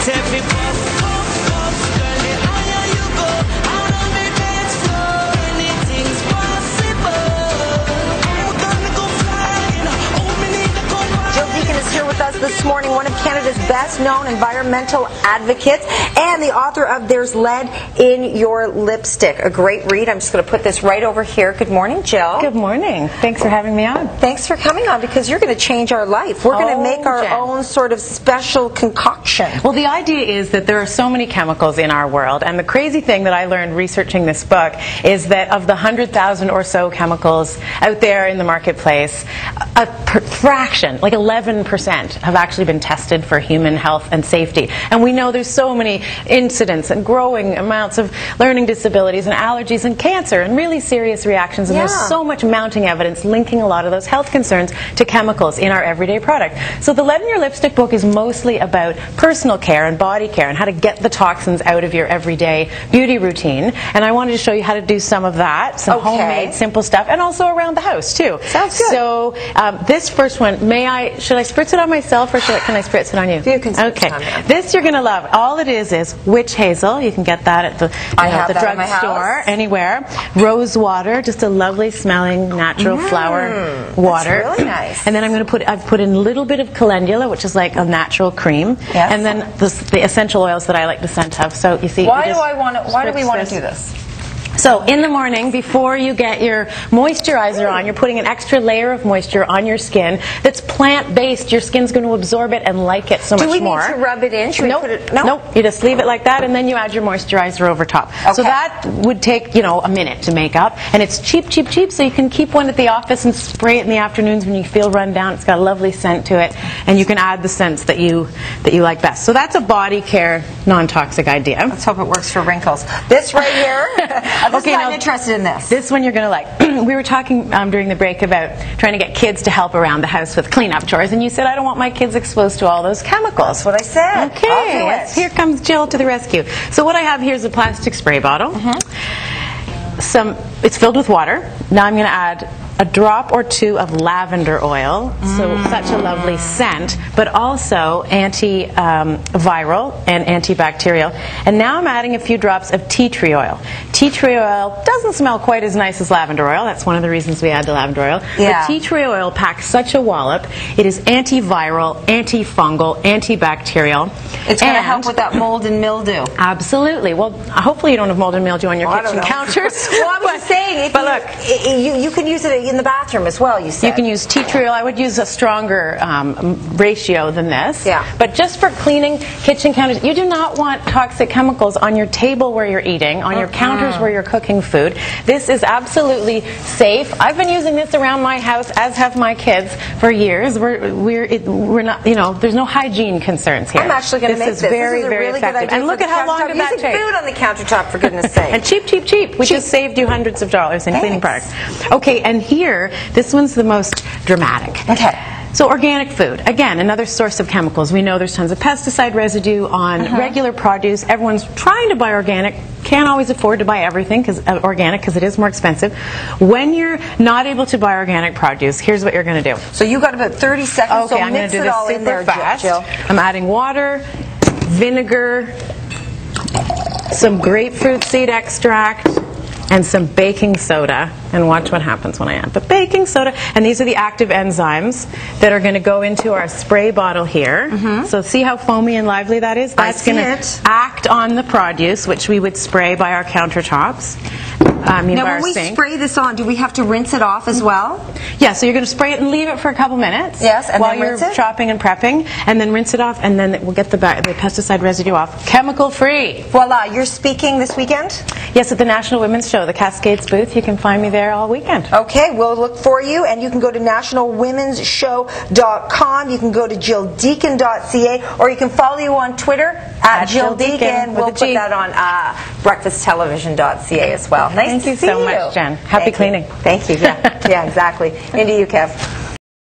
Every bus, girl, the higher you go, out on the dance floor, anything's possible. I'm gonna go flying, oh, me need to go flying. Gill Deacon is here with us this morning, one of Canada's best-known environmental advocates and the author of There's Lead in Your Lipstick, a great read. I'm just going to put this right over here. Good morning, Jill. Good morning. Thanks for having me on. Thanks for coming on, because you're going to change our life. We're going to make our own sort of special concoction. Well, the idea is that there are so many chemicals in our world, and the crazy thing that I learned researching this book is that of the 100,000 or so chemicals out there in the marketplace, a fraction, like 11%, have actually been tested for human health and safety. And we know there's so many incidents and growing amounts of learning disabilities and allergies and cancer and really serious reactions, and there's so much mounting evidence linking a lot of those health concerns to chemicals in our everyday product. So the Lead in Your Lipstick book is mostly about personal care and body care and how to get the toxins out of your everyday beauty routine, and I wanted to show you how to do some of that, some homemade simple stuff, and also around the house too. Sounds good. So this first one, should I spritz it on myself or can I spritz it on you? You can spritz it on me. This you're going to love. All it is witch hazel. You can get that at the drugstore, anywhere. Rose water, just a lovely smelling natural flower water. That's really nice. And then I've put in a little bit of calendula, which is like a natural cream. Yes. And then the essential oils that I like the scent of. So you see, why do we want to do this? So in the morning, before you get your moisturizer on, you're putting an extra layer of moisture on your skin that's plant-based. Your skin's going to absorb it and like it so much more. Do we need to rub it in? Should we put it? Nope. You just leave it like that, and then you add your moisturizer over top. Okay. So that would take, a minute to make up, and it's cheap, cheap, cheap, so you can keep one at the office and spray it in the afternoons when you feel run down. It's got a lovely scent to it, and you can add the scents that you like best. So that's a body care, non-toxic idea. Let's hope it works for wrinkles. This right here. I'm interested in this. This one you're going to like. We were talking during the break about trying to get kids to help around the house with cleanup chores, and you said, I don't want my kids exposed to all those chemicals. That's what I said. Okay, here comes Jill to the rescue. So what I have here is a plastic spray bottle. It's filled with water. Now I'm going to add a drop or two of lavender oil, so such a lovely scent, but also anti-viral and antibacterial. And now I'm adding a few drops of tea tree oil. Tea tree oil doesn't smell quite as nice as lavender oil. That's one of the reasons we add the lavender oil. But tea tree oil packs such a wallop. It is antiviral, antifungal, antibacterial. It's going to help with that mold and mildew. Absolutely. Well, hopefully you don't have mold and mildew on your kitchen counters. Well, I was just saying, you can use it in the bathroom as well, you said. You can use tea tree oil. I would use a stronger ratio than this. Yeah. But just for cleaning kitchen counters, you do not want toxic chemicals on your table where you're eating, on your counters where you're cooking food. This is absolutely safe. I've been using this around my house, as have my kids, for years. We're not, there's no hygiene concerns here. I'm actually going to make this. This is very, a very really effective. Good idea. And look at how long did that take. Using food on the countertop, for goodness sake. And cheap, cheap, cheap. We just saved you hundreds of dollars in cleaning products. Okay, and here, this one's the most dramatic. Okay. So organic food, again, another source of chemicals. We know there's tons of pesticide residue on regular produce. Everyone's trying to buy organic. Can't always afford to buy everything organic because it is more expensive. When you're not able to buy organic produce, here's what you're going to do. So you got about 30 seconds. Okay, so I'm going to do this super fast. Jill. I'm adding water, vinegar, some grapefruit seed extract, and some baking soda, and watch what happens when I add the baking soda. And these are the active enzymes that are going to go into our spray bottle here. So see how foamy and lively that is? That's going to act on the produce, which we would spray by our countertops. Now, when we spray this on, do we have to rinse it off as well? Yeah, so you're going to spray it and leave it for a couple minutes. Yes, and while then you're rinse it? chopping and prepping, and then rinse it off, and then we'll get the pesticide residue off. Chemical-free. Voila, you're speaking this weekend? Yes, at the National Women's Show, the Cascades booth. You can find me there all weekend. Okay, we'll look for you, and you can go to nationalwomensshow.com. You can go to gilldeacon.ca, or you can follow you on Twitter at Gill Deacon. We'll put that on breakfasttelevision.ca as well. Nice Thank you so much, Jen. Happy cleaning. Thank you. Yeah, exactly. Into you, Kev.